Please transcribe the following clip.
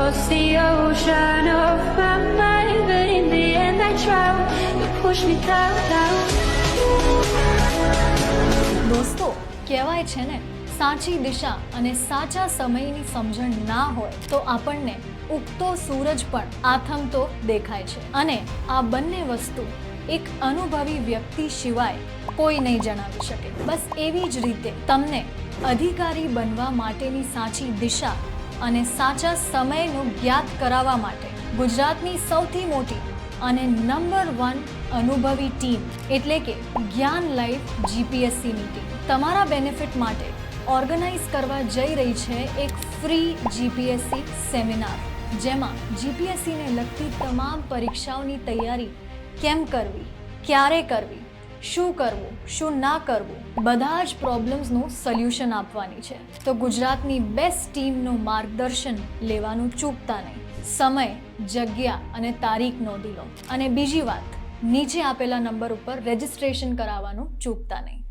across the ocean of my mind, but in the end I drown. You push me down. દોસ્તો, કહેવાય છે ને, સાચી દિશા અને સાચા સમયની સમજણ ના હોય તો આપણને ઉગતો સૂરજ પણ આથમતો દેખાય છે, અને આ બંને વસ્તુ એક અનુભવી વ્યક્તિ સિવાય કોઈ નહીં જણાવી શકે. બસ એવી જ રીતે તમને અધિકારી બનવા માટેની સાચી દિશા અને સાચા સમયનું જ્ઞાત કરાવવા માટે ગુજરાતની સૌથી મોટી અને નંબર 1 અનુભવી ટીમ એટલે કે જ્ઞાન લાઈફ જીપીએસસીની ટીમ તમારા બેનિફિટ માટે ઓર્ગેનાઇઝ કરવા જઈ રહી છે એક ફ્રી જીપીએસસી સેમિનાર, જેમાં જીપીએસસીને લગતી તમામ પરીક્ષાઓની તૈયારી કેમ કરવી, ક્યારે કરવી, શું કરવું, શું ના કરવું, બધા જ પ્રોબ્લેમ્સનું સોલ્યુશન આપવાની છે. તો ગુજરાતની બેસ્ટ ટીમનું માર્ગદર્શન લેવાનું ચૂકતા નહીં. સમય, જગ્યા અને તારીખ નોંધી લો, અને બીજી વાત, નીચે આપેલા નંબર ઉપર રજિસ્ટ્રેશન કરાવવાનું ચૂકતા નહીં.